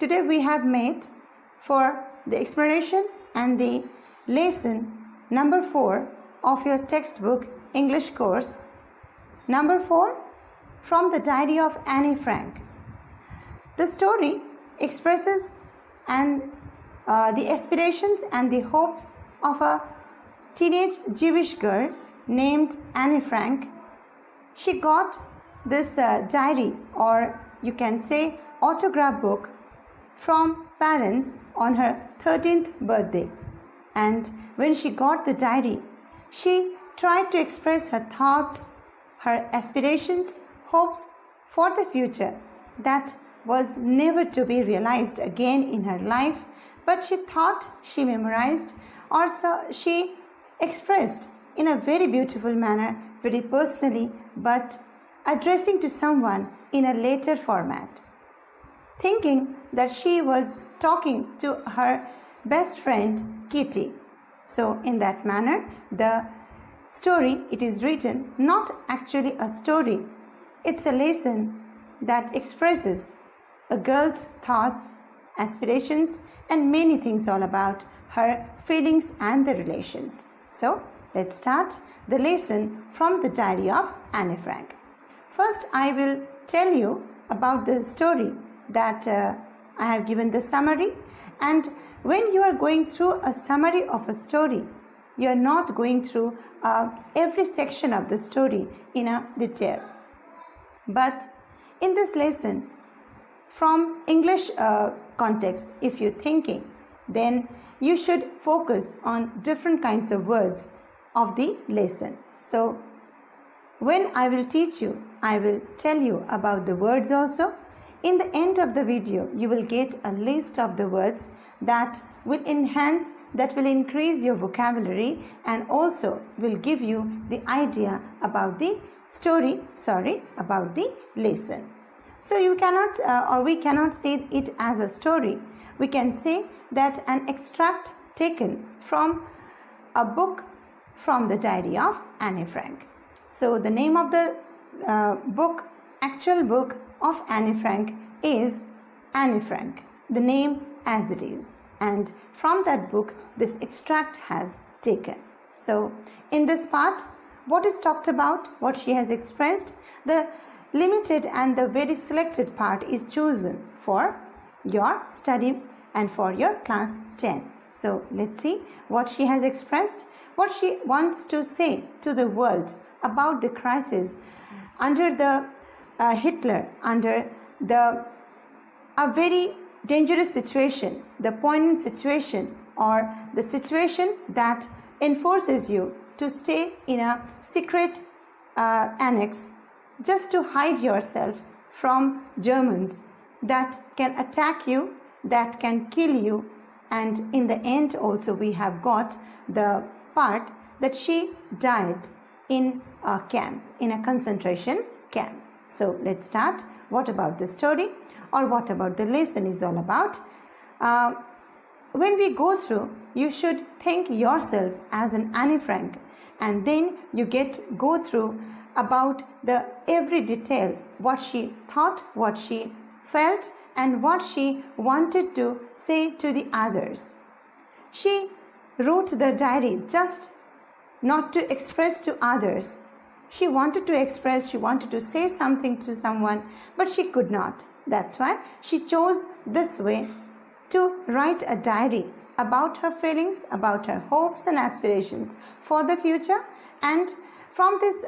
today we have made for the explanation and the lesson number 4 of your textbook English course. Number 4, from the diary of Anne Frank. The story expresses the aspirations and the hopes of a teenage Jewish girl named Anne Frank. She got this diary, or you can say autograph book, from parents on her 13th birthday. And when she got the diary, she tried to express her thoughts, her aspirations, hopes for the future that was never to be realized again in her life, but she thought she memorized, or so she expressed in a very beautiful manner, very personally, but addressing to someone in a later format, thinking that she was talking to her best friend Kitty. So in that manner, the story, it is written not actually a story, it's a lesson that expresses a girl's thoughts, aspirations, and many things all about her feelings and the relations. So let's start the lesson from the diary of Anne Frank. First, I will tell you about the story that I have given the summary, and when you are going through a summary of a story, you are not going through every section of the story in a detail. But in this lesson, from English context, if you're thinking, then you should focus on different kinds of words of the lesson. So when I will teach you, I will tell you about the words also. In the end of the video, you will get a list of the words that will enhance, that will increase your vocabulary, and also will give you the idea about the story, about the lesson. So you cannot we cannot say it as a story. We can say that an extract taken from a book from the diary of Anne Frank. So the name of the actual book of Anne Frank is Anne Frank, the name as it is. And from that book, this extract has taken. So in this part, what is talked about, what she has expressed, the limited and the very selected part is chosen for your study and for your class 10. So let's see what she has expressed, what she wants to say to the world about the crisis under the Hitler, under a very dangerous situation, the poignant situation, or the situation that enforces you to stay in a secret annex just to hide yourself from Germans that can attack you, that can kill you. And in the end also we have got the part that she died in a camp, in a concentration camp. So let's start. What about the story, or what about the lesson is all about? When we go through, you should think yourself as an Anne Frank, and then you go through about the every detail, what she thought, what she felt, and what she wanted to say to the others. She wrote the diary just not to express to others. She wanted to express, she wanted to say something to someone, but she could not. That's why she chose this way to write a diary about her feelings, about her hopes and aspirations for the future. And from this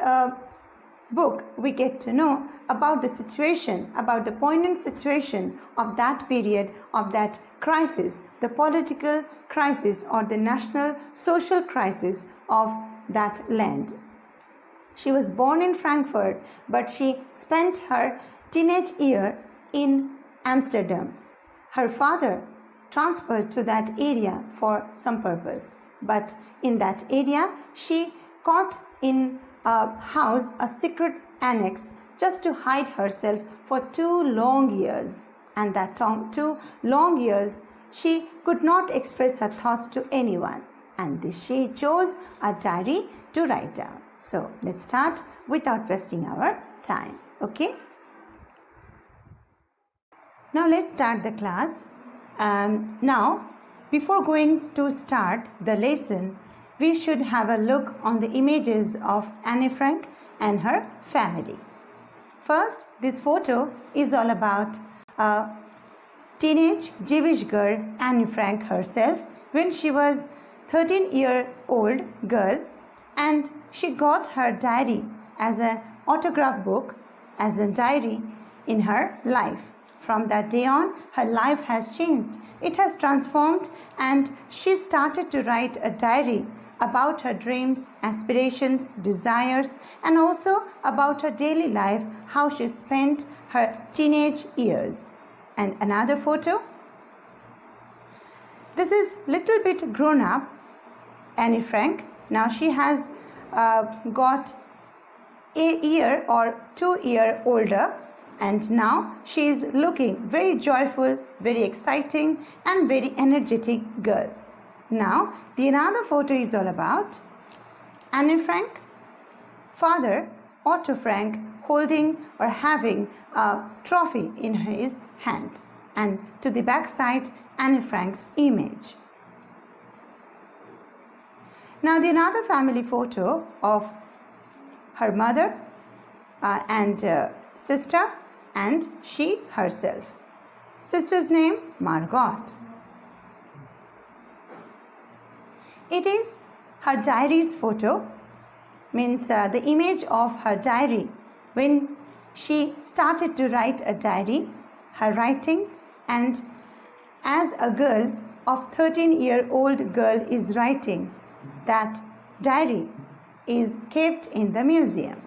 book, we get to know about the situation, about the poignant situation of that period, of that crisis, the political crisis or the national social crisis of that land. She was born in Frankfurt, but she spent her teenage year in Amsterdam. Her father transferred to that area for some purpose, but in that area she caught in a house, a secret annex, just to hide herself for 2 long years. And that 2 long years she could not express her thoughts to anyone, and this she chose a diary to write down. So let's start without wasting our time. Okay. Now let's start the class. Now, before going to start the lesson, we should have a look on the images of Anne Frank and her family. First, this photo is all about a teenage Jewish girl, Anne Frank herself, when she was 13-year-old girl, and she got her diary as an autograph book, as a diary in her life. From that day on, her life has changed. It has transformed, and she started to write a diary about her dreams, aspirations, desires, and also about her daily life, how she spent her teenage years. And another photo. This is little bit grown up, Anne Frank. Now she has got a year or 2 years older, and now she is looking very joyful, very exciting, and very energetic girl. Now the another photo is all about Anne Frank, father Otto Frank holding or having a trophy in his hand, and to the back side Anne Frank's image. Now the another family photo of her mother and sister, and she herself. Sister's name Margot. It is her diary's photo, means the image of her diary when she started to write a diary, her writings, and as a girl of 13-year-old girl is writing, that diary is kept in the museum.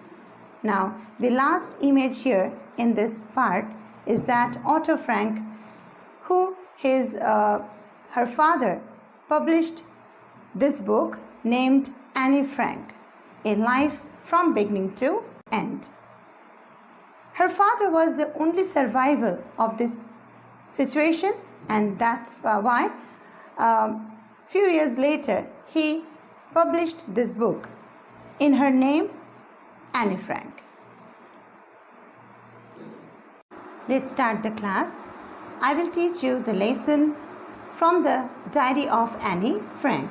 Now the last image here in this part is that Otto Frank, who her father published this book named Anne Frank, A Life from Beginning to End. Her father was the only survivor of this situation, and that's why few years later he published this book in her name, Anne Frank. Let's start the class. I will teach you the lesson from the diary of Anne Frank.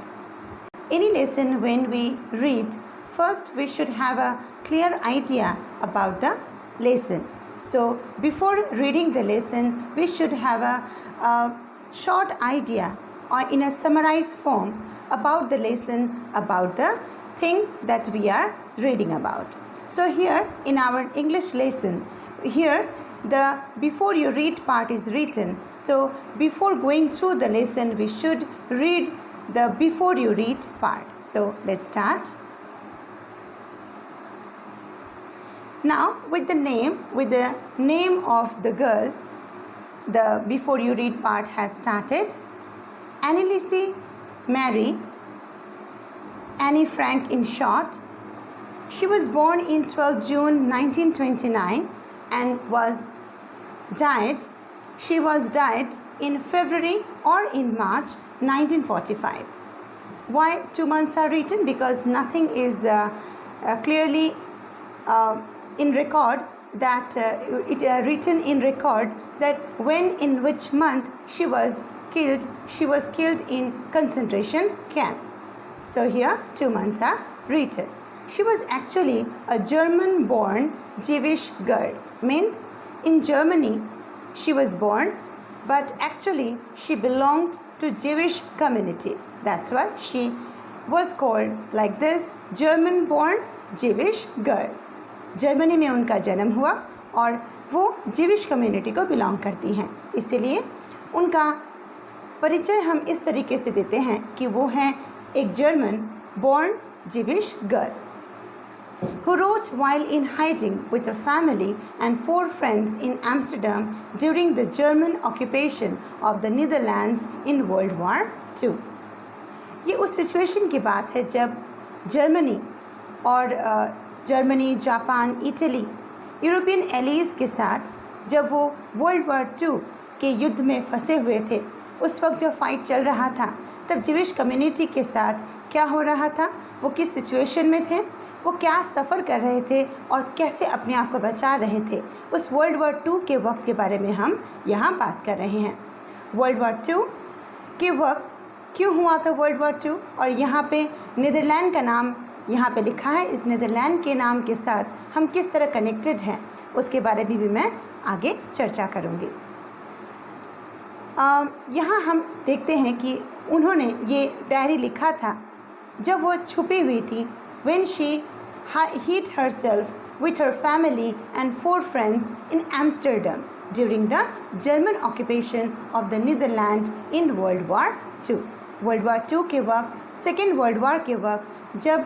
Any lesson when we read, first we should have a clear idea about the lesson. So before reading the lesson, we should have a short idea or in a summarized form about the lesson, about the thing that we are reading about. So here in our English lesson, here the before you read part is written. So before going through the lesson, we should read the before you read part. So let's start. Now with the name of the girl, the before you read part has started. Anneliese Mary, Anne Frank in short. She was born in 12 June 1929 and she was died in February or in March 1945. Why 2 months are written? Because nothing is clearly in record that written in record that when in which month she was killed. She was killed in concentration camp. So here 2 months are written. She was actually a German born Jewish girl, means in Germany she was born, but actually she belonged to Jewish community. That's why she was called like this, German born Jewish girl. Germany में उनका जन्म हुआ और वो जीविश community को belong करती हैं, इसीलिए उनका परिचय हम इस तरीके से देते हैं कि वो हैं एक German born Jewish girl who wrote while in hiding with her family and 4 friends in Amsterdam during the German occupation of the Netherlands in World War II. ये उस सिचुएशन की बात है जब Germany, Japan, Italy, European allies के साथ जब वो वर्ल्ड वॉर 2 के युद्ध में फंसे हुए थे, उस वक्त जब फाइट चल रहा था, तब जीविश कम्युनिटी के साथ क्या हो रहा था, वो किस सिचुएशन में थे, वो क्या सफ़र कर रहे थे और कैसे अपने आप को बचा रहे थे, उस वर्ल्ड वॉर 2 के वक्त के बारे में हम यहाँ बात कर रहे हैं। वर्ल्ड वॉर 2 के वक्त क्यों हुआ था वर्ल्ड वॉर 2, और यहाँ पे नीदरलैंड का नाम यहाँ पे लिखा है। इस नीदरलैंड के नाम के साथ हम किस तरह कनेक्टेड हैं उसके बारे में भी मैं आगे चर्चा करूँगी। यहाँ हम देखते हैं कि उन्होंने ये डायरी लिखा था जब वो छुपी हुई थी। when she hid herself with her family and 4 friends in Amsterdam during the German occupation of the Netherlands in World War II। World War II के वक्त, सेकेंड वर्ल्ड वॉर के वक्त, जब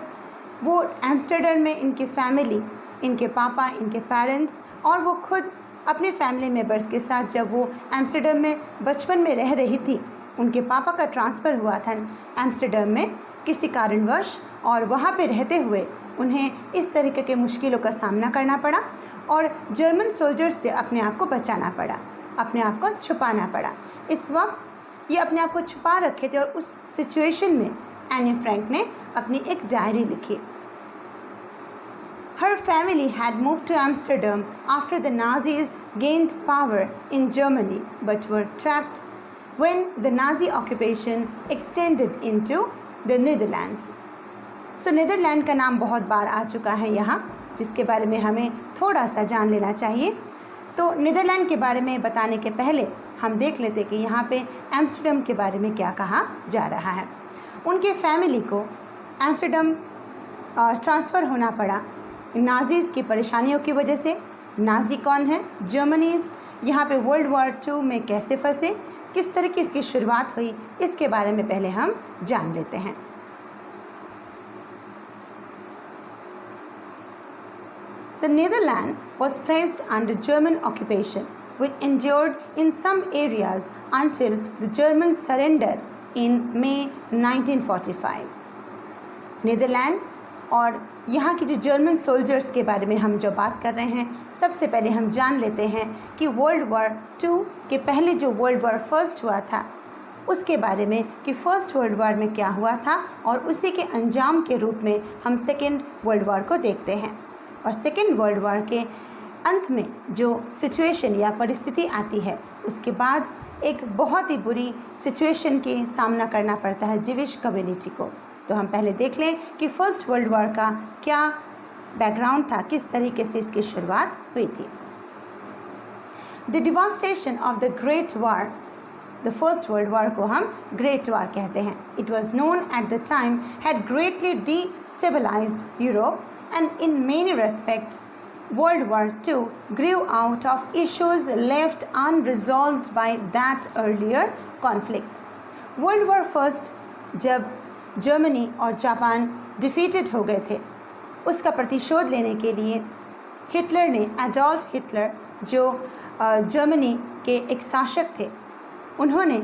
वो एम्स्टर्डम में इनकी फैमिली, इनके पापा, इनके पेरेंट्स और वो खुद अपने फैमिली मेम्बर्स के साथ जब वो एम्स्टर्डम में बचपन में रह रही थी, उनके पापा का ट्रांसफ़र हुआ था एम्स्टर्डम में किसी कारणवश, और वहाँ पे रहते हुए उन्हें इस तरीके के मुश्किलों का सामना करना पड़ा और जर्मन सोल्जर्स से अपने आप को बचाना पड़ा, अपने आप को छुपाना पड़ा। इस वक्त ये अपने आप को छुपा रखे थे और उस सिचुएशन में एनी फ्रैंक ने अपनी एक डायरी लिखी। Her family had moved to Amsterdam after the Nazis gained power in Germany but were trapped when the Nazi occupation extended into the Netherlands। So Netherland का नाम बहुत बार आ चुका है यहाँ, जिसके बारे में हमें थोड़ा सा जान लेना चाहिए। तो नीदरलैंड के बारे में बताने के पहले हम देख लेते कि यहाँ पे एम्स्टर्डम के बारे में क्या कहा जा रहा है। उनके फैमिली को एम्स्टर्डम ट्रांसफ़र होना पड़ा नाजीज़ की परेशानियों की वजह से। नाजी कौन है? जर्मनीज़ यहाँ पे वर्ल्ड वॉर 2 में कैसे फंसे, किस तरह की इसकी शुरुआत हुई, इसके बारे में पहले हम जान लेते हैं। The Netherlands was placed under German occupation, which endured in some areas until the German surrender in May 1945। Netherlands और यहाँ की जो जर्मन सोल्जर्स के बारे में हम जो बात कर रहे हैं, सबसे पहले हम जान लेते हैं कि वर्ल्ड वॉर 2 के पहले जो वर्ल्ड वॉर फर्स्ट हुआ था उसके बारे में, कि फ़र्स्ट वर्ल्ड वॉर में क्या हुआ था, और उसी के अंजाम के रूप में हम सेकेंड वर्ल्ड वॉर को देखते हैं। और सेकेंड वर्ल्ड वॉर के अंत में जो सिचुएशन या परिस्थिति आती है, उसके बाद एक बहुत ही बुरी सिचुएशन के सामना करना पड़ता है ज्यूइश कम्युनिटी को। तो हम पहले देख लें कि फ़र्स्ट वर्ल्ड वॉर का क्या बैकग्राउंड था, किस तरीके से इसकी शुरुआत हुई थी। The devastation of the great war, the first world war को हम ग्रेट वॉर कहते हैं। It was known at the time had greatly destabilised Europe and in many respects World War II grew out of issues left unresolved by that earlier conflict। World War First जब Germany और Japan defeated हो गए थे, उसका प्रतिशोध लेने के लिए हिटलर ने, एडोल्फ हिटलर जो जर्मनी के एक शासक थे, उन्होंने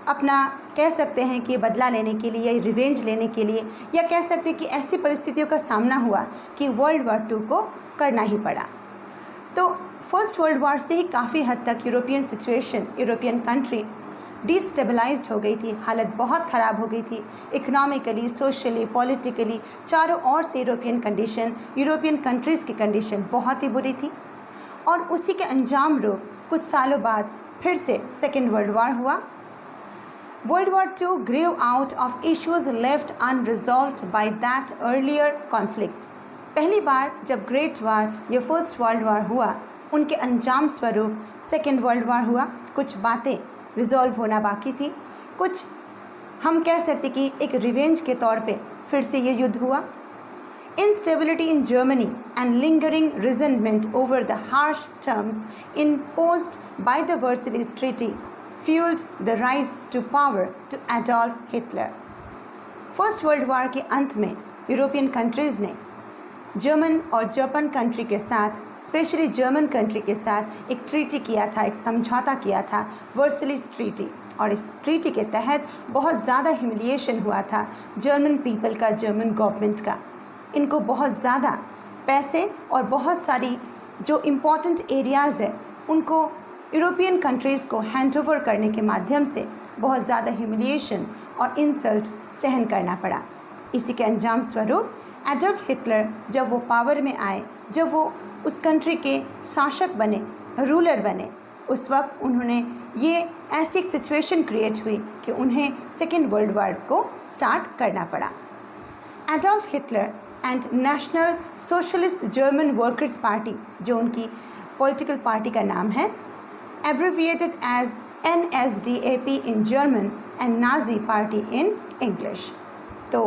अपना कह सकते हैं कि बदला लेने के लिए, रिवेंज लेने के लिए, या कह सकते हैं कि ऐसी परिस्थितियों का सामना हुआ कि वर्ल्ड वॉर 2 को करना ही पड़ा। तो फर्स्ट वर्ल्ड वॉर से ही काफ़ी हद तक यूरोपियन सिचुएशन, यूरोपियन कंट्री डिस्टेबलाइज्ड हो गई थी, हालत बहुत ख़राब हो गई थी, इकोनॉमिकली, सोशली, पॉलिटिकली, चारों ओर से यूरोपियन कंडीशन, यूरोपियन कंट्रीज़ की कंडीशन बहुत ही बुरी थी। और उसी के अंजाम रूप कुछ सालों बाद फिर से सेकेंड वर्ल्ड वॉर हुआ। World War II grew out of issues left unresolved by that earlier conflict। पहली बार जब ग्रेट वॉर या फर्स्ट वर्ल्ड वॉर हुआ, उनके अंजाम स्वरूप सेकेंड वर्ल्ड वॉर हुआ। कुछ बातें रिजॉल्व होना बाकी थी, कुछ हम कह सकते कि एक रिवेंज के तौर पे फिर से ये युद्ध हुआ। Instability in Germany and lingering resentment over the harsh terms imposed by the Versailles Treaty fueled the rise to power to Adolf Hitler। First world war के अंत में यूरोपियन कंट्रीज़ ने जर्मन और जापान कंट्री के साथ, specially German country के साथ एक ट्रीटी किया था, एक समझौता किया था, वर्सलिस ट्रीटी। और इस ट्रीटी के तहत बहुत ज़्यादा ह्यूमिलिएशन हुआ था जर्मन पीपल का, जर्मन गवर्नमेंट का। इनको बहुत ज़्यादा पैसे और बहुत सारी जो इम्पॉर्टेंट एरियाज़ है उनको यूरोपियन कंट्रीज़ को हैंड ओवर करने के माध्यम से बहुत ज़्यादा ह्यूमिलिएशन और इंसल्ट सहन करना पड़ा। इसी के अंजाम स्वरूप एडोल्फ हिटलर जब वो पावर में आए, जब वो उस कंट्री के शासक बने, रूलर बने, उस वक्त उन्होंने ये ऐसी एक सिचुएशन क्रिएट हुई कि उन्हें सेकेंड वर्ल्ड वॉर को स्टार्ट करना पड़ा। Adolf Hitler and National Socialist German Workers Party, जो उनकी पॉलिटिकल पार्टी का नाम है, abbreviated as NSDAP in German and Nazi party in English. तो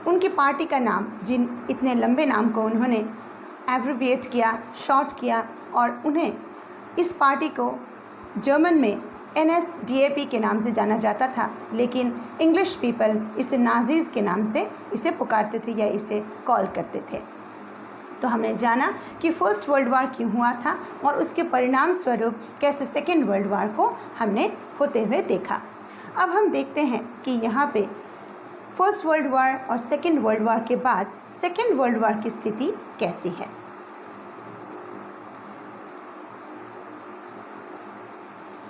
उनकी पार्टी का नाम, जिन इतने लंबे नाम को उन्होंने एब्रिविएट किया, शॉर्ट किया, और उन्हें इस पार्टी को जर्मन में NSDAP के नाम से जाना जाता था, लेकिन इंग्लिश पीपल इसे नाजीज़ के नाम से इसे पुकारते थे या इसे कॉल करते थे। तो हमने जाना कि फर्स्ट वर्ल्ड वॉर क्यों हुआ था और उसके परिणाम स्वरूप कैसे सेकेंड वर्ल्ड वॉर को हमने होते हुए देखा। अब हम देखते हैं कि यहाँ पे फर्स्ट वर्ल्ड वॉर और सेकेंड वर्ल्ड वॉर के बाद सेकेंड वर्ल्ड वॉर की स्थिति कैसी है।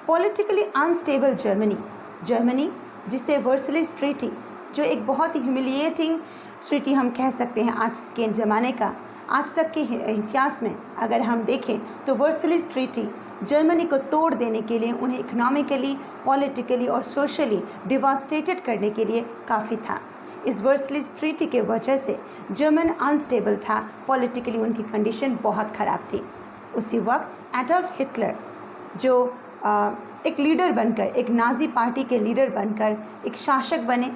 पॉलिटिकली अनस्टेबल जर्मनी जिसे वर्सलिस ट्रीटी, जो एक बहुत ही ह्यूमिलिएटिंग ट्रीटी हम कह सकते हैं आज के ज़माने का, आज तक के इतिहास में अगर हम देखें तो वर्सलिस ट्रीटी जर्मनी को तोड़ देने के लिए, उन्हें इकोनॉमिकली, पॉलिटिकली और सोशली डिवास्टेटेड करने के लिए काफ़ी था। इस वर्सलिस ट्रीटी के वजह से जर्मन अनस्टेबल था, पॉलिटिकली उनकी कंडीशन बहुत ख़राब थी। उसी वक्त एडोल्फ हिटलर जो एक लीडर बनकर, एक नाजी पार्टी के लीडर बनकर एक शासक बने,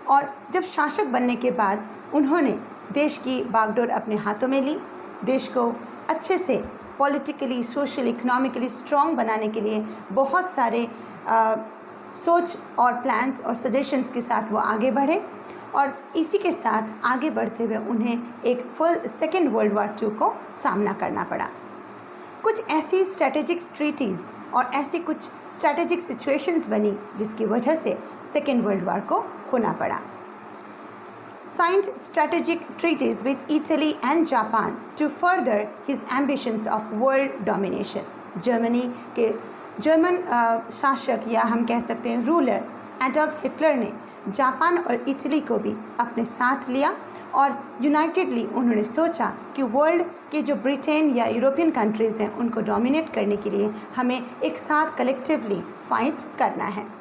और जब शासक बनने के बाद उन्होंने देश की बागडोर अपने हाथों में ली। देश को अच्छे से पॉलिटिकली, सोशल, इकोनॉमिकली स्ट्रॉन्ग बनाने के लिए बहुत सारे सोच और प्लान्स और सजेशंस के साथ वो आगे बढ़े, और इसी के साथ आगे बढ़ते हुए उन्हें एक सेकेंड वर्ल्ड वॉर 2 को सामना करना पड़ा। कुछ ऐसी स्ट्रेटेजिक ट्रीटीज़ और ऐसी कुछ स्ट्रेटेजिक सिचुएशंस बनी जिसकी वजह से सेकेंड वर्ल्ड वॉर को होना पड़ा। Signed strategic treaties with Italy and Japan to further his ambitions of world domination. German शासक या हम कह सकते हैं रूलर एडोल्फ हिटलर ने जापान और इटली को भी अपने साथ लिया, और यूनाइटेडली उन्होंने सोचा कि वर्ल्ड के जो ब्रिटेन या यूरोपियन कंट्रीज़ हैं उनको डोमिनेट करने के लिए हमें एक साथ कलेक्टिवली फाइट करना है।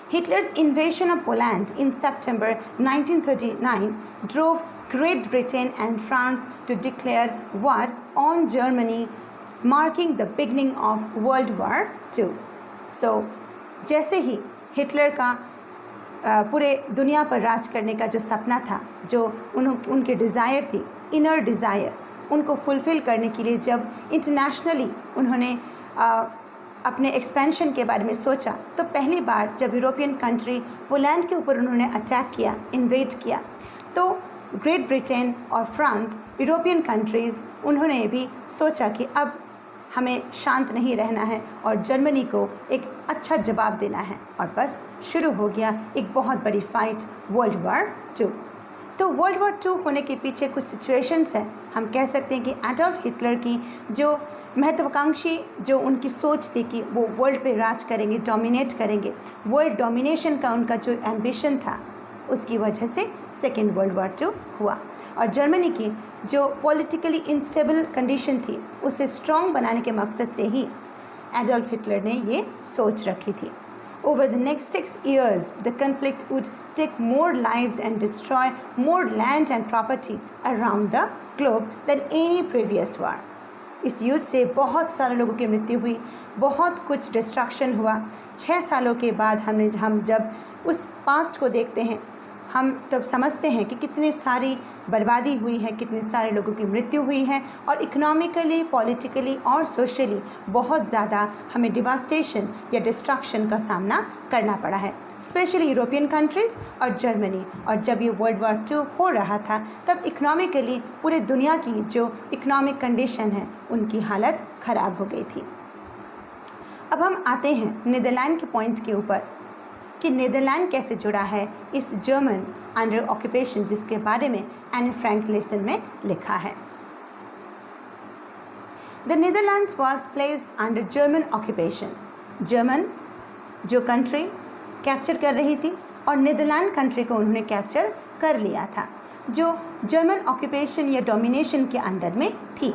Hitler's invasion of Poland in September 1939 drove Great Britain and France to declare war on Germany, marking the beginning of World War II. So, जैसे ही हिटलर का पूरे दुनिया पर राज करने का जो सपना था, जो उनके डिज़ायर थी, इनर डिज़ायर, उनको फुलफ़िल करने के लिए जब इंटरनेशनली उन्होंने अपने एक्सपेंशन के बारे में सोचा, तो पहली बार जब यूरोपियन कंट्री पोलैंड के ऊपर उन्होंने अटैक किया, इन्वेड किया, तो ग्रेट ब्रिटेन और फ्रांस, यूरोपियन कंट्रीज़, उन्होंने भी सोचा कि अब हमें शांत नहीं रहना है और जर्मनी को एक अच्छा जवाब देना है, और बस शुरू हो गया एक बहुत बड़ी फाइट, वर्ल्ड वॉर 2। तो वर्ल्ड वॉर 2 होने के पीछे कुछ सिचुएशंस हैं। हम कह सकते हैं कि एडोल्फ हिटलर की जो महत्वाकांक्षी, जो उनकी सोच थी कि वो वर्ल्ड पे राज करेंगे, डोमिनेट करेंगे, वर्ल्ड डोमिनेशन का उनका जो एम्बिशन था, उसकी वजह से सेकेंड वर्ल्ड वॉर 2 हुआ। और जर्मनी की जो पॉलिटिकली इंस्टेबल कंडीशन थी, उसे स्ट्रॉन्ग बनाने के मकसद से ही एडोल्फ हिटलर ने ये सोच रखी थी। Over the next 6 years, the conflict would take more lives and destroy more land and property around the globe than any previous war. इस युद्ध से बहुत सारे लोगों की मृत्यु हुई, बहुत कुछ डिस्ट्रक्शन हुआ। 6 सालों के बाद हम जब उस पास्ट को देखते हैं, हम तब समझते हैं कि कितनी सारी बर्बादी हुई है, कितने सारे लोगों की मृत्यु हुई है, और इकोनॉमिकली, पॉलिटिकली और सोशली बहुत ज़्यादा हमें डिवास्टेशन या डिस्ट्रक्शन का सामना करना पड़ा है, स्पेशली यूरोपियन कंट्रीज़ और जर्मनी। और जब ये वर्ल्ड वॉर 2 हो रहा था, तब इकोनॉमिकली पूरे दुनिया की जो इकोनॉमिक कंडीशन है, उनकी हालत ख़राब हो गई थी। अब हम आते हैं नीदरलैंड के पॉइंट के ऊपर कि नीदरलैंड कैसे जुड़ा है इस जर्मन अंडर ऑक्यूपेशन, जिसके बारे में एनी फ्रैंक लेसन में लिखा है। The Netherlands was placed under German occupation. German जो कंट्री कैप्चर कर रही थी, और नीदरलैंड कंट्री को उन्होंने कैप्चर कर लिया था, जो जर्मन ऑक्यूपेशन या डोमिनेशन के अंडर में थी,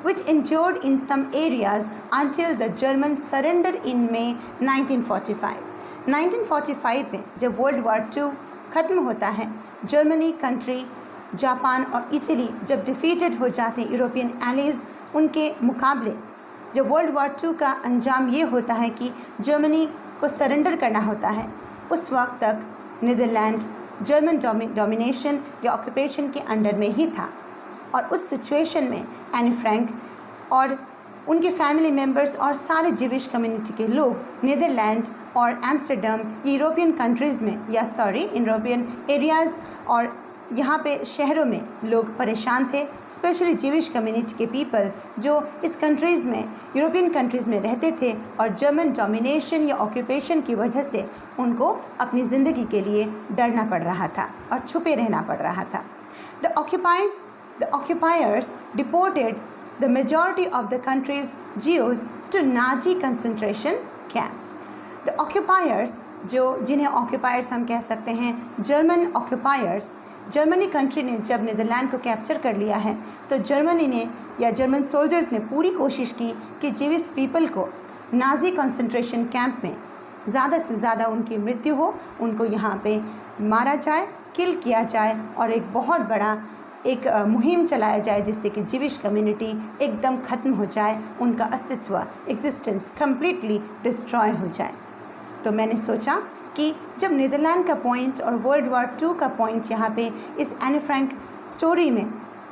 which endured in some areas until the German surrender in May 1945. 1945 में जब वर्ल्ड वॉर 2 ख़त्म होता है, जर्मनी कंट्री, जापान और इटली जब डिफीटेड हो जाते हैं यूरोपियन एलीज, उनके मुकाबले जब वर्ल्ड वॉर 2 का अंजाम ये होता है कि जर्मनी को सरेंडर करना होता है, उस वक्त तक नीदरलैंड जर्मन डोमिनेशन या ऑक्यूपेशन के अंडर में ही था। और उस सिचुएशन में एनी फ्रैंक और उनके फैमिली मेम्बर्स और सारे जीविश कम्युनिटी के लोग नीदरलैंड और एम्स्टर्डम यूरोपियन कंट्रीज़ में यूरोपियन एरियाज़ और यहाँ पे शहरों में लोग परेशान थे, स्पेशली जीविश कम्युनिटी के पीपल जो इस कंट्रीज़ में यूरोपियन कंट्रीज़ में रहते थे और जर्मन डोमिनेशन या ऑक्यूपेशन की वजह से उनको अपनी ज़िंदगी के लिए डरना पड़ रहा था और छुपे रहना पड़ रहा था। The occupiers deported the majority of the country's Jews to Nazi concentration camp. The occupiers, जिन्हें occupiers हम कह सकते हैं, जर्मन occupiers, जर्मनी कंट्री ने जब नीदरलैंड को कैप्चर कर लिया है तो जर्मनी ने या जर्मन सोल्जर्स ने पूरी कोशिश की कि जीविश पीपल को नाजी कंसंट्रेशन कैंप में ज़्यादा से ज़्यादा उनकी मृत्यु हो, उनको यहाँ पे मारा जाए, किल किया जाए और एक बहुत बड़ा एक मुहिम चलाया जाए जिससे कि जीविश कम्युनिटी एकदम ख़त्म हो जाए, उनका अस्तित्व एग्जिस्टेंस कम्प्लीटली डिस्ट्रॉय हो जाए। तो मैंने सोचा कि जब नीदरलैंड का पॉइंट और वर्ल्ड वॉर 2 का पॉइंट यहाँ पे इस एनी फ्रैंक स्टोरी में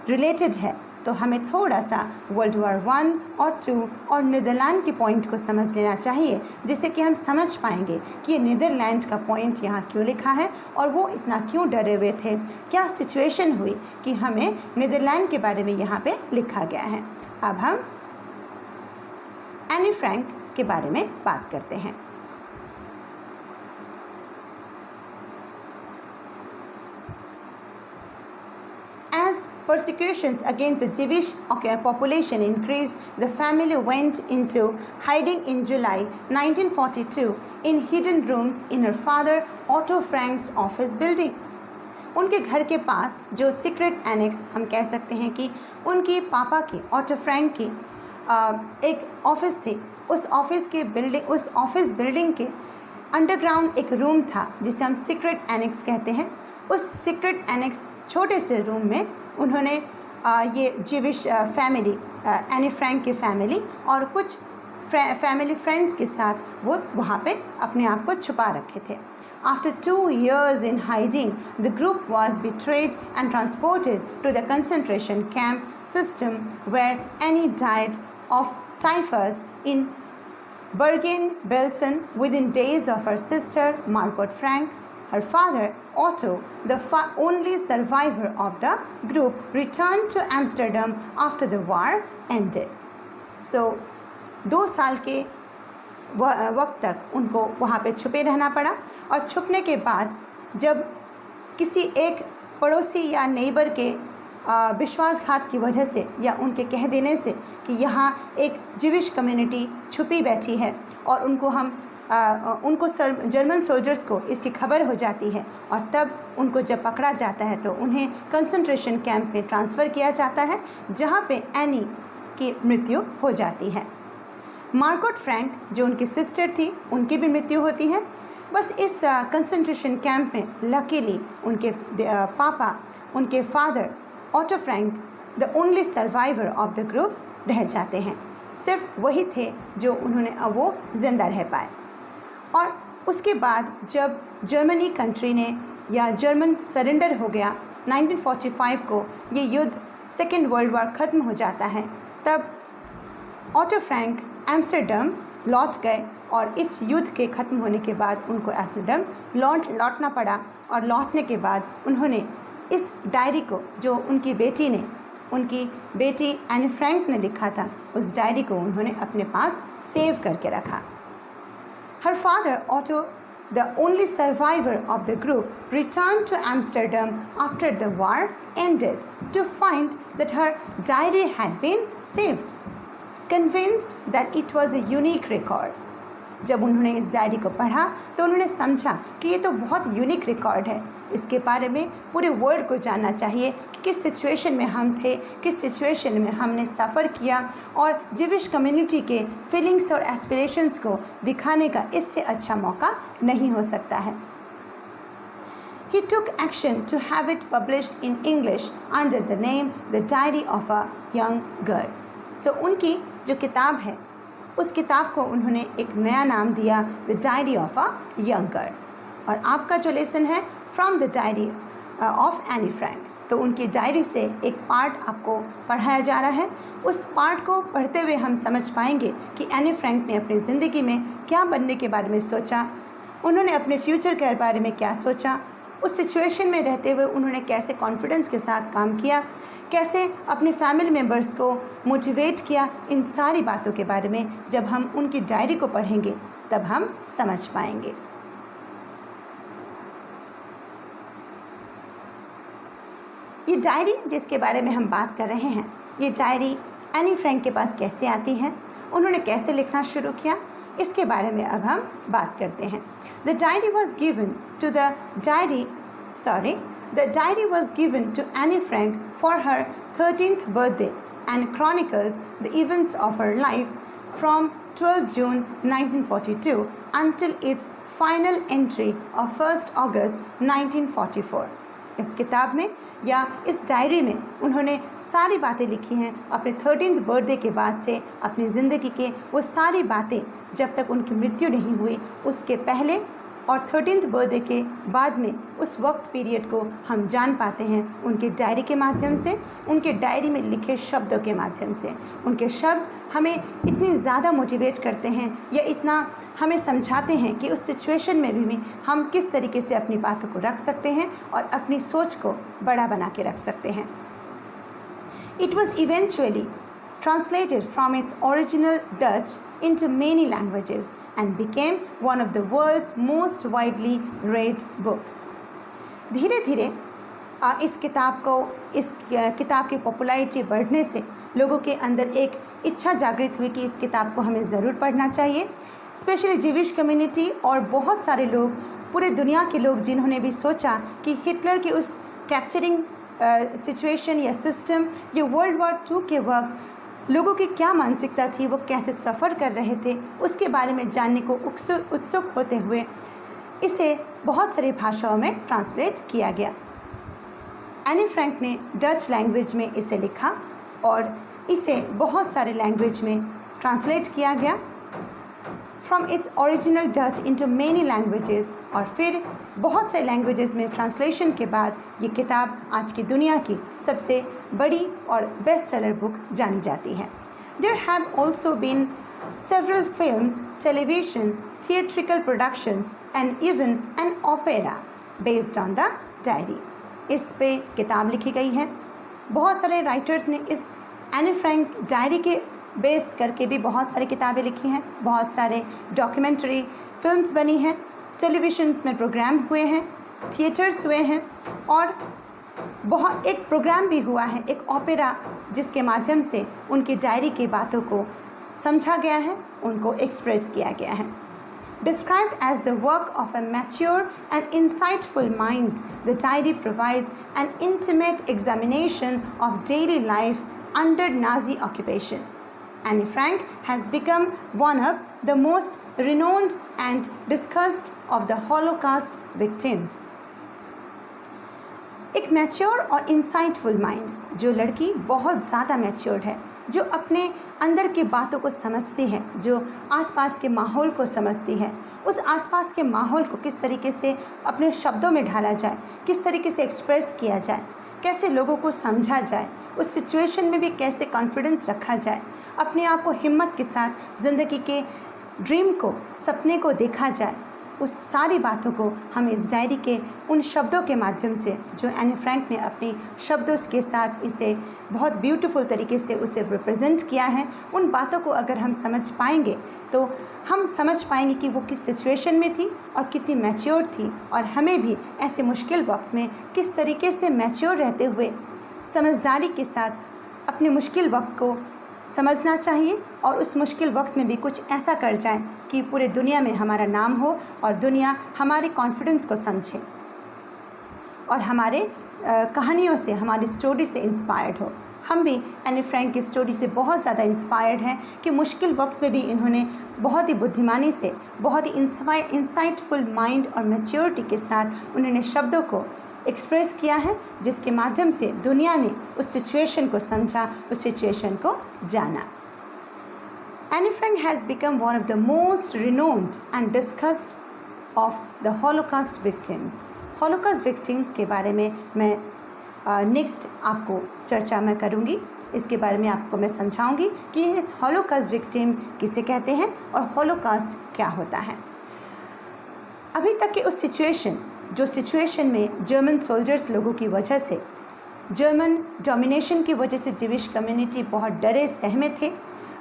रिलेटेड है, तो हमें थोड़ा सा वर्ल्ड वॉर 1 और 2 और नीदरलैंड के पॉइंट को समझ लेना चाहिए, जिससे कि हम समझ पाएंगे कि ये नीदरलैंड का पॉइंट यहाँ क्यों लिखा है और वो इतना क्यों डरे हुए थे, क्या सिचुएशन हुई कि हमें नीदरलैंड के बारे में यहाँ पे लिखा गया है। अब हम एनी फ्रैंक के बारे में बात करते हैं। Persecutions against the Jewish population increased, the family went into hiding in July 1942 in hidden rooms in her father Otto Frank's office building. उनके घर के पास जो सीक्रेट एनेक्स हम कह सकते हैं कि उनकी पापा की ऑटो फ्रैंक की एक ऑफिस थी, उस ऑफिस बिल्डिंग के अंडरग्राउंड एक रूम था जिसे हम सीक्रेट एनेक्स कहते हैं। उस सीक्रेट एनेक्स छोटे से रूम में उन्होंने ये जीविश फैमिली, एनी फ्रैंक की फैमिली और कुछ फैमिली फ्रेंड्स के साथ वो वहाँ पे अपने आप को छुपा रखे थे। After 2 years in hiding, the group was betrayed and transported to the concentration camp system where Annie died of typhus in Bergen-Belsen within days of her sister Margot Frank. Her father, Otto, the only survivor of the group, returned to Amsterdam after the war ended. So, 2 साल के वक्त तक उनको वहाँ पे छुपे रहना पड़ा और छुपने के बाद जब किसी एक पड़ोसी या नेबर के विश्वासघात की वजह से या उनके कह देने से कि यहाँ एक जीविश कम्युनिटी छुपी बैठी है और उनको जर्मन सोल्जर्स को इसकी खबर हो जाती है और तब उनको जब पकड़ा जाता है तो उन्हें कंसंट्रेशन कैंप में ट्रांसफ़र किया जाता है जहाँ पे एनी की मृत्यु हो जाती है। मार्गोट फ्रैंक जो उनकी सिस्टर थी उनकी भी मृत्यु होती है। बस इस कंसंट्रेशन कैंप में लकीली उनके पापा, उनके father auto Frank, the only survivor of the group रह जाते हैं। सिर्फ वही थे जो वो ज़िंदा रह पाए। और उसके बाद जब जर्मनी कंट्री ने या जर्मन सरेंडर हो गया 1945 को, ये युद्ध सेकेंड वर्ल्ड वॉर ख़त्म हो जाता है, तब ऑटो फ्रैंक एम्स्टर्डम लौट गए और इस युद्ध के ख़त्म होने के बाद उनको एम्स्टर्डम लौटना पड़ा और लौटने के बाद उन्होंने इस डायरी को जो उनकी बेटी एनी फ्रैंक ने लिखा था, उस डायरी को उन्होंने अपने पास सेव करके रखा। Her father, Otto, the only survivor of the group, returned to Amsterdam after the war ended to find that her diary had been saved, convinced that it was a unique record. जब उन्होंने इस diary को पढ़ा तो उन्होंने समझा कि ये तो बहुत यूनिक रिकॉर्ड है, इसके बारे में पूरे वर्ल्ड को जानना चाहिए कि किस सिचुएशन में हम थे, किस सिचुएशन में हमने सफ़र किया, और जिविश कम्युनिटी के फीलिंग्स और एस्पिरेशंस को दिखाने का इससे अच्छा मौका नहीं हो सकता है। He took action to have it published in English under the name The Diary of a Young Girl. So उनकी जो किताब है उस किताब को उन्होंने एक नया नाम दिया The Diary of a Young Girl। और आपका जो लेसन है From the Diary of Anne Frank, तो उनकी डायरी से एक पार्ट आपको पढ़ाया जा रहा है। उस पार्ट को पढ़ते हुए हम समझ पाएंगे कि एनी फ्रैंक ने अपनी ज़िंदगी में क्या बनने के बारे में सोचा, उन्होंने अपने फ्यूचर के बारे में क्या सोचा, उस सिचुएशन में रहते हुए उन्होंने कैसे कॉन्फिडेंस के साथ काम किया, कैसे अपनी फैमिली मेम्बर्स को मोटिवेट किया। इन सारी बातों के बारे में जब हम उनकी डायरी को पढ़ेंगे तब हम समझ पाएंगे। ये डायरी जिसके बारे में हम बात कर रहे हैं, ये डायरी एनी फ्रैंक के पास कैसे आती है, उन्होंने कैसे लिखना शुरू किया, इसके बारे में अब हम बात करते हैं। The diary was given to Anne Frank for her 13th birthday and chronicles the events of her life from 12 June 1942 until its final entry of 1 August 1944। इस किताब में या इस डायरी में उन्होंने सारी बातें लिखी हैं अपने 13th बर्थडे के बाद से, अपनी ज़िंदगी के वो सारी बातें जब तक उनकी मृत्यु नहीं हुई उसके पहले और 13th बर्थडे के बाद में उस वक्त पीरियड को हम जान पाते हैं उनके डायरी के माध्यम से, उनके डायरी में लिखे शब्दों के माध्यम से। उनके शब्द हमें इतनी ज़्यादा मोटिवेट करते हैं या इतना हमें समझाते हैं कि उस सिचुएशन में भी हम किस तरीके से अपनी बातों को रख सकते हैं और अपनी सोच को बड़ा बना के रख सकते हैं। It was eventually translated from its original Dutch into many languages and became one of the world's most widely read books। धीरे धीरे इस किताब की पॉपुलैरिटी बढ़ने से लोगों के अंदर एक इच्छा जागृत हुई कि इस किताब को हमें ज़रूर पढ़ना चाहिए। स्पेशली जिविश कम्युनिटी और बहुत सारे लोग, पूरे दुनिया के लोग जिन्होंने भी सोचा कि हिटलर की उस कैप्चरिंग सिचुएशन या सिस्टम, ये वर्ल्ड वॉर 2 के वक्त लोगों की क्या मानसिकता थी, वो कैसे सफ़र कर रहे थे, उसके बारे में जानने को उत्सुक होते हुए इसे बहुत सारी भाषाओं में ट्रांसलेट किया गया। एनी फ्रैंक ने डच लैंग्वेज में इसे लिखा और इसे बहुत सारे लैंग्वेज में ट्रांसलेट किया गया, from its original Dutch into many languages, और फिर बहुत से लैंग्वेजेस में ट्रांसलेशन के बाद ये किताब आज की दुनिया की सबसे बड़ी और बेस्ट सेलर बुक जानी जाती है। There have also been several films, television, theatrical productions and even an opera based on the diary। इस पे किताब लिखी गई है। बहुत सारे राइटर्स ने इस एनी फ्रैंक डायरी के बेस करके भी बहुत सारी किताबें लिखी हैं, बहुत सारे डॉक्यूमेंट्री फिल्म्स बनी हैं, टेलीविजन्स में प्रोग्राम हुए हैं, थिएटर्स हुए हैं, और बहुत एक प्रोग्राम भी हुआ है, एक ओपेरा, जिसके माध्यम से उनकी डायरी की बातों को समझा गया है, उनको एक्सप्रेस किया गया है। Described as the work of a mature and insightful mind, the diary provides an intimate examination of daily life under Nazi occupation। Anne Frank has become one of the most renowned and discussed of the Holocaust victims। एक mature और insightful mind, जो लड़की बहुत ज़्यादा matured है, जो अपने अंदर की बातों को समझती है, जो आसपास के माहौल को समझती है, उस आसपास के माहौल को किस तरीके से अपने शब्दों में ढाला जाए, किस तरीके से एक्सप्रेस किया जाए, कैसे लोगों को समझा जाए, उस सिचुएशन में भी कैसे कॉन्फिडेंस रखा जाए, अपने आप को हिम्मत के साथ ज़िंदगी के ड्रीम को, सपने को देखा जाए, उस सारी बातों को हम इस डायरी के उन शब्दों के माध्यम से, जो एनी फ्रैंक ने अपने शब्दों के साथ इसे बहुत ब्यूटीफुल तरीके से उसे रिप्रेजेंट किया है, उन बातों को अगर हम समझ पाएंगे तो हम समझ पाएंगे कि वो किस सिचुएशन में थी और कितनी मैच्योर थी, और हमें भी ऐसे मुश्किल वक्त में किस तरीके से मैच्योर रहते हुए समझदारी के साथ अपने मुश्किल वक्त को समझना चाहिए और उस मुश्किल वक्त में भी कुछ ऐसा कर जाएं कि पूरे दुनिया में हमारा नाम हो और दुनिया हमारे कॉन्फिडेंस को समझे और हमारे कहानियों से, हमारी स्टोरी से इंस्पायर्ड हो। हम भी एनी फ्रैंक की स्टोरी से बहुत ज़्यादा इंस्पायर्ड हैं कि मुश्किल वक्त में भी इन्होंने बहुत ही बुद्धिमानी से, बहुत ही इंसाइटफुल माइंड और मैच्योरिटी के साथ उन्होंने शब्दों को एक्सप्रेस किया है, जिसके माध्यम से दुनिया ने उस सिचुएशन को समझा, उस सिचुएशन को जाना। Anne Frank has become one of the most renowned and discussed of the Holocaust victims. Holocaust victims के बारे में मैं नेक्स्ट आपको चर्चा मैं करूँगी। इसके बारे में आपको मैं समझाऊंगी कि इस हॉलोकास्ट विक्टिम किसे कहते हैं और हॉलोकास्ट क्या होता है। अभी तक की उस सिचुएशन में जर्मन सोल्जर्स लोगों की वजह से, जर्मन डोमिनेशन की वजह से ज्यूइश कम्युनिटी बहुत डरे सहमे थे,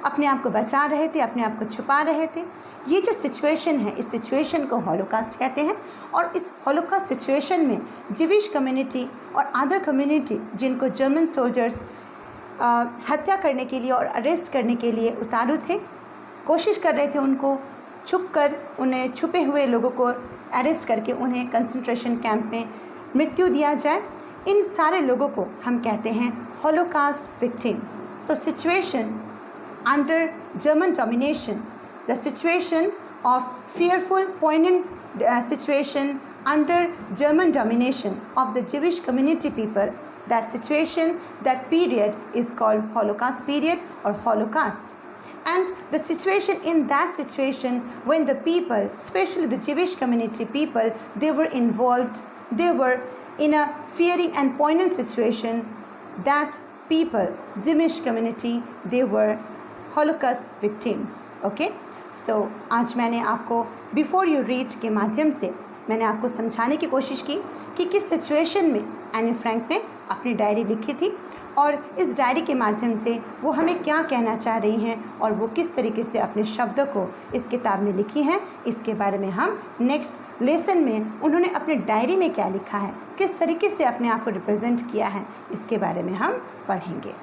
अपने आप को बचा रहे थे, अपने आप को छुपा रहे थे। ये जो सिचुएशन है, इस सिचुएशन को हॉलोकास्ट कहते हैं। और इस हॉलोकास्ट सिचुएशन में ज्यूइश कम्युनिटी और अदर कम्युनिटी जिनको जर्मन सोल्जर्स हत्या करने के लिए और अरेस्ट करने के लिए उतारू थे, कोशिश कर रहे थे उनको उन्हें छुपे हुए लोगों को अरेस्ट करके उन्हें कंसंट्रेशन कैंप में मृत्यु दिया जाए। इन सारे लोगों को हम कहते हैं holocaust victims. So situation under German domination, the situation of fearful, poignant situation under German domination of the Jewish community people, that situation, that period is called Holocaust period or Holocaust. And the situation, in that situation, when the people, especially the Jewish community people, they were involved, they were in a fearing and poignant situation, that people, Jewish community, they were holocaust victims. Okay, so आज मैंने आपको before you read के माध्यम से मैंने आपको समझाने की कोशिश की कि किस सिचुएशन में एनी फ्रैंक ने अपनी डायरी लिखी थी और इस डायरी के माध्यम से वो हमें क्या कहना चाह रही हैं और वो किस तरीके से अपने शब्दों को इस किताब में लिखी हैं। इसके बारे में हम नेक्स्ट लेसन में उन्होंने अपने डायरी में क्या लिखा है, किस तरीके से अपने आप को रिप्रेजेंट किया है, इसके बारे में हम पढ़ेंगे।